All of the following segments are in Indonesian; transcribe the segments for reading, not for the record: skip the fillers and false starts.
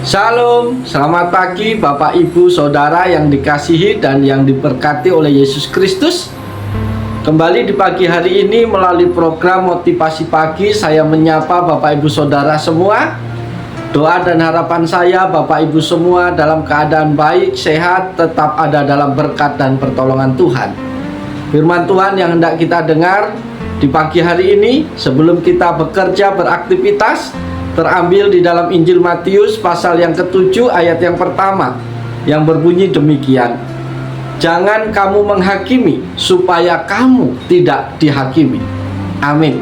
Shalom, selamat pagi Bapak Ibu Saudara yang dikasihi dan yang diberkati oleh Yesus Kristus. Kembali di pagi hari ini melalui program Motivasi Pagi, saya menyapa Bapak Ibu Saudara semua. Doa dan harapan saya Bapak Ibu semua dalam keadaan baik, sehat, tetap ada dalam berkat dan pertolongan Tuhan. Firman Tuhan yang hendak kita dengar di pagi hari ini sebelum kita bekerja beraktivitas terambil di dalam Injil Matius pasal yang ke-7 ayat yang pertama yang berbunyi demikian. Jangan kamu menghakimi supaya kamu tidak dihakimi. Amin.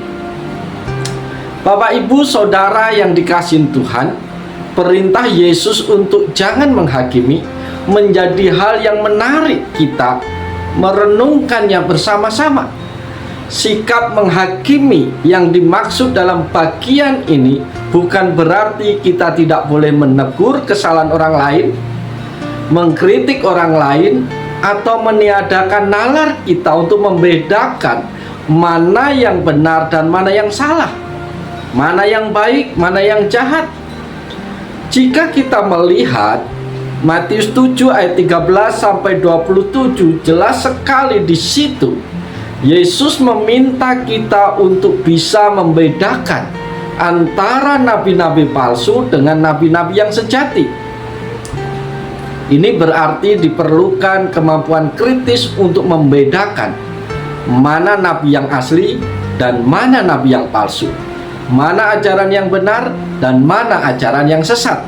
Bapak Ibu Saudara yang dikasihi Tuhan, perintah Yesus untuk jangan menghakimi menjadi hal yang menarik kita merenungkannya bersama-sama. Sikap menghakimi yang dimaksud dalam bagian ini bukan berarti kita tidak boleh menegur kesalahan orang lain, mengkritik orang lain, atau meniadakan nalar kita untuk membedakan mana yang benar dan mana yang salah, mana yang baik, mana yang jahat. Jika kita melihat Matius 7 ayat 13 sampai 27, jelas sekali di situ Yesus meminta kita untuk bisa membedakan antara nabi-nabi palsu dengan nabi-nabi yang sejati. Ini berarti diperlukan kemampuan kritis untuk membedakan mana nabi yang asli dan mana nabi yang palsu, mana ajaran yang benar dan mana ajaran yang sesat.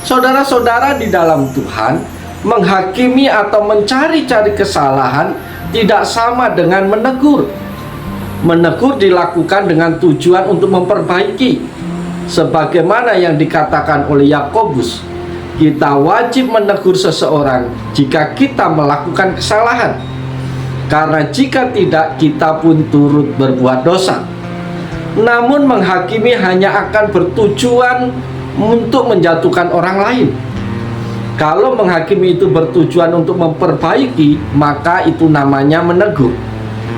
Saudara-saudara di dalam Tuhan, menghakimi atau mencari-cari kesalahan tidak sama dengan menegur. Menegur dilakukan dengan tujuan untuk memperbaiki. Sebagaimana yang dikatakan oleh Yakobus, kita wajib menegur seseorang jika kita melakukan kesalahan, karena jika tidak, kita pun turut berbuat dosa. Namun menghakimi hanya akan bertujuan untuk menjatuhkan orang lain. Kalau menghakimi itu bertujuan untuk memperbaiki, maka itu namanya menegur.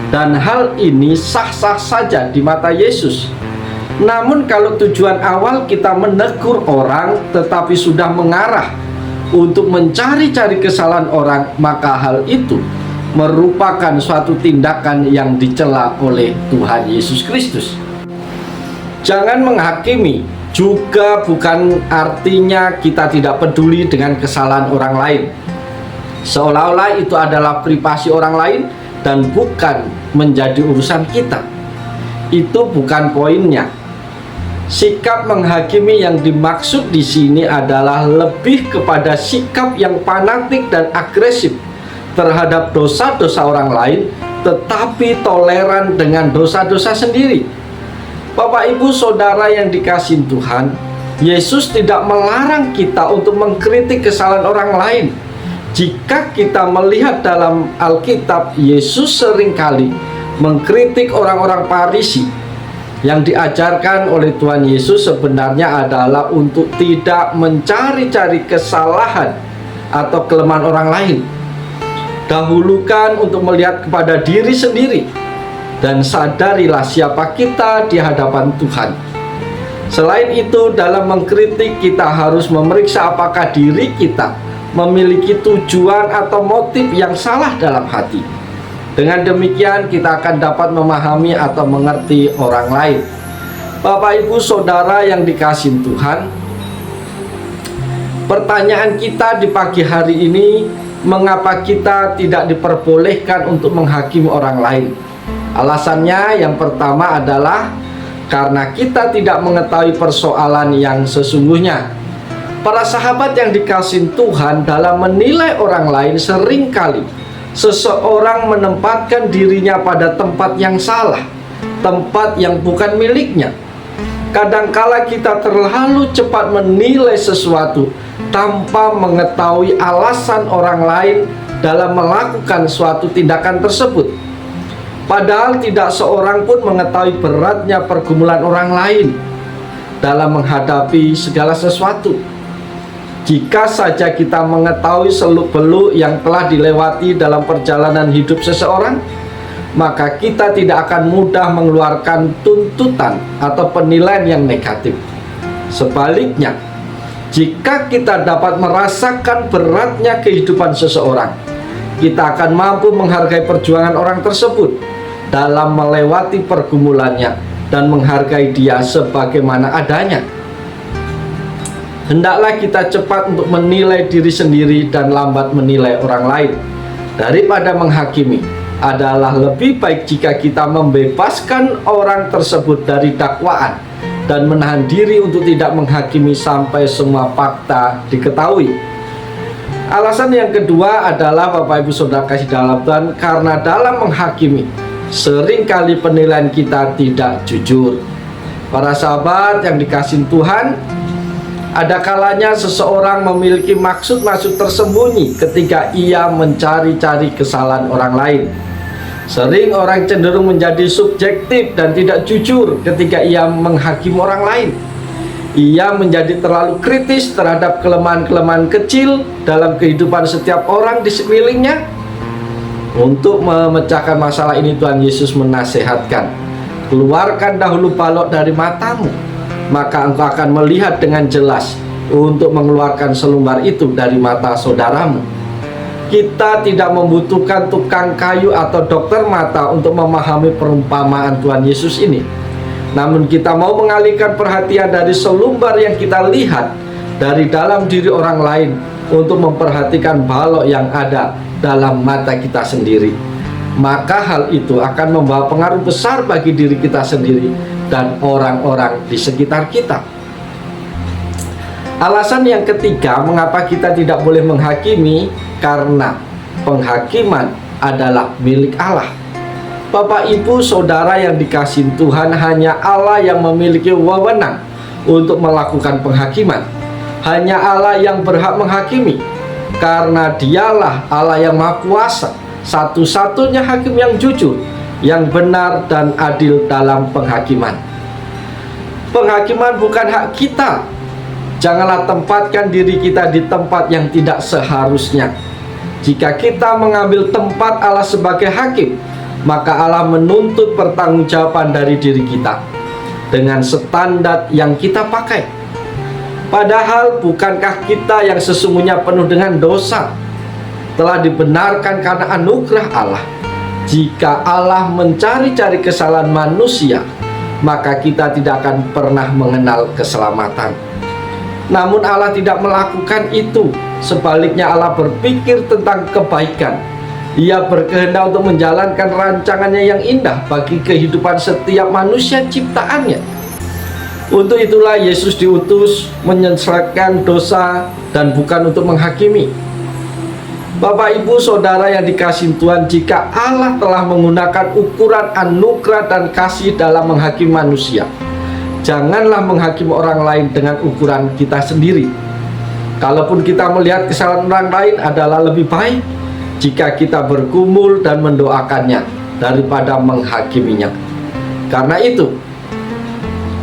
Dan hal ini sah-sah saja di mata Yesus. Namun kalau tujuan awal kita menegur orang tetapi sudah mengarah untuk mencari-cari kesalahan orang, maka hal itu merupakan suatu tindakan yang dicela oleh Tuhan Yesus Kristus. Jangan menghakimi juga bukan artinya kita tidak peduli dengan kesalahan orang lain, seolah-olah itu adalah privasi orang lain dan bukan menjadi urusan kita. Itu bukan poinnya. Sikap menghakimi yang dimaksud di sini adalah lebih kepada sikap yang fanatik dan agresif terhadap dosa-dosa orang lain, tetapi toleran dengan dosa-dosa sendiri. Bapak Ibu Saudara yang dikasihi Tuhan, Yesus tidak melarang kita untuk mengkritik kesalahan orang lain. Jika kita melihat dalam Alkitab, Yesus seringkali mengkritik orang-orang Farisi. Yang diajarkan oleh Tuhan Yesus sebenarnya adalah untuk tidak mencari-cari kesalahan atau kelemahan orang lain. Dahulukan untuk melihat kepada diri sendiri dan sadarilah siapa kita di hadapan Tuhan. Selain itu, dalam mengkritik kita harus memeriksa apakah diri kita memiliki tujuan atau motif yang salah dalam hati. Dengan demikian kita akan dapat memahami atau mengerti orang lain. Bapak Ibu Saudara yang dikasihi Tuhan, pertanyaan kita di pagi hari ini, mengapa kita tidak diperbolehkan untuk menghakimi orang lain? Alasannya yang pertama adalah karena kita tidak mengetahui persoalan yang sesungguhnya. Para sahabat yang dikasihi Tuhan, dalam menilai orang lain seringkali seseorang menempatkan dirinya pada tempat yang salah, tempat yang bukan miliknya. Kadangkala kita terlalu cepat menilai sesuatu tanpa mengetahui alasan orang lain dalam melakukan suatu tindakan tersebut. Padahal tidak seorang pun mengetahui beratnya pergumulan orang lain dalam menghadapi segala sesuatu. Jika saja kita mengetahui seluk-beluk yang telah dilewati dalam perjalanan hidup seseorang, maka kita tidak akan mudah mengeluarkan tuntutan atau penilaian yang negatif. Sebaliknya, Jika kita dapat merasakan beratnya kehidupan seseorang, kita akan mampu menghargai perjuangan orang tersebut dalam melewati pergumulannya dan menghargai dia sebagaimana adanya. Hendaklah kita cepat untuk menilai diri sendiri dan lambat menilai orang lain. Daripada menghakimi, adalah lebih baik jika kita membebaskan orang tersebut dari dakwaan dan menahan diri untuk tidak menghakimi sampai semua fakta diketahui. Alasan yang kedua adalah, Bapak Ibu Saudara kasih dalam Tuhan, karena dalam menghakimi seringkali penilaian kita tidak jujur. Para sahabat yang dikasihi Tuhan, ada kalanya seseorang memiliki maksud-maksud tersembunyi ketika ia mencari-cari kesalahan orang lain. Sering orang cenderung menjadi subjektif dan tidak jujur ketika ia menghakimi orang lain. Ia menjadi terlalu kritis terhadap kelemahan-kelemahan kecil dalam kehidupan setiap orang di sekelilingnya. Untuk memecahkan masalah ini, Tuhan Yesus menasihatkan, keluarkan dahulu balok dari matamu, maka engkau akan melihat dengan jelas untuk mengeluarkan selumbar itu dari mata saudaramu. Kita tidak membutuhkan tukang kayu atau dokter mata untuk memahami perumpamaan Tuhan Yesus ini. Namun kita mau mengalihkan perhatian dari selumbar yang kita lihat dari dalam diri orang lain untuk memperhatikan balok yang ada dalam mata kita sendiri. Maka hal itu akan membawa pengaruh besar bagi diri kita sendiri dan orang-orang di sekitar kita. Alasan yang ketiga mengapa kita tidak boleh menghakimi, karena penghakiman adalah milik Allah. Bapak Ibu Saudara yang dikasihi Tuhan, hanya Allah yang memiliki wewenang untuk melakukan penghakiman. Hanya Allah yang berhak menghakimi, karena Dialah Allah yang Maha Kuasa, satu-satunya hakim yang jujur, yang benar dan adil dalam penghakiman. Penghakiman bukan hak kita. Janganlah tempatkan diri kita di tempat yang tidak seharusnya. Jika kita mengambil tempat Allah sebagai hakim, maka Allah menuntut pertanggungjawaban dari diri kita dengan standar yang kita pakai. Padahal bukankah kita yang sesungguhnya penuh dengan dosa telah dibenarkan karena anugerah Allah? Jika Allah mencari-cari kesalahan manusia, maka kita tidak akan pernah mengenal keselamatan. Namun Allah tidak melakukan itu. Sebaliknya Allah berpikir tentang kebaikan. Ia berkehendak untuk menjalankan rancangannya yang indah bagi kehidupan setiap manusia ciptaannya. Untuk itulah Yesus diutus menyelesaikan dosa dan bukan untuk menghakimi. Bapak Ibu Saudara yang dikasihi Tuhan, jika Allah telah menggunakan ukuran anugerah dan kasih dalam menghakimi manusia, janganlah menghakimi orang lain dengan ukuran kita sendiri. Kalaupun kita melihat kesalahan orang lain, adalah lebih baik jika kita bergumul dan mendoakannya daripada menghakiminya. Karena itu,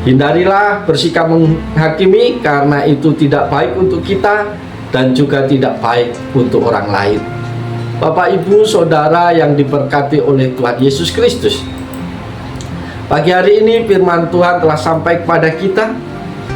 hindarilah bersikap menghakimi, karena itu tidak baik untuk kita dan juga tidak baik untuk orang lain. Bapak Ibu Saudara yang diberkati oleh Tuhan Yesus Kristus, pagi hari ini firman Tuhan telah sampai kepada kita,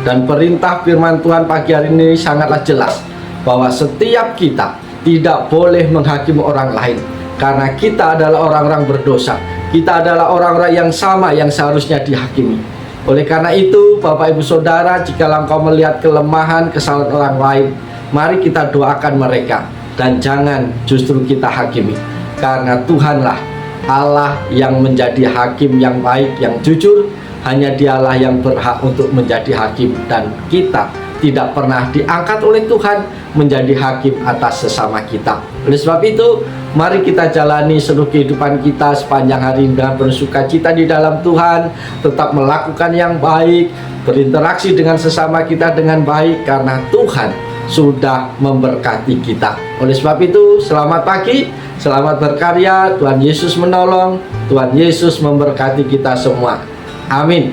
dan perintah firman Tuhan pagi hari ini sangatlah jelas bahwa setiap kita tidak boleh menghakimi orang lain, karena kita adalah orang-orang berdosa. Kita adalah orang-orang yang sama yang seharusnya dihakimi. Oleh karena itu, Bapak Ibu Saudara, jika engkau melihat kelemahan, kesalahan orang lain, mari kita doakan mereka dan jangan justru kita hakimi, karena Tuhanlah Allah yang menjadi hakim yang baik, yang jujur. Hanya Dialah yang berhak untuk menjadi hakim, dan kita tidak pernah diangkat oleh Tuhan menjadi hakim atas sesama kita. Oleh sebab itu, mari kita jalani seluruh kehidupan kita sepanjang hari dengan bersukacita di dalam Tuhan, tetap melakukan yang baik, berinteraksi dengan sesama kita dengan baik, karena Tuhan sudah memberkati kita. Oleh sebab itu, selamat pagi, selamat berkarya, Tuhan Yesus menolong, Tuhan Yesus memberkati kita semua. Amin.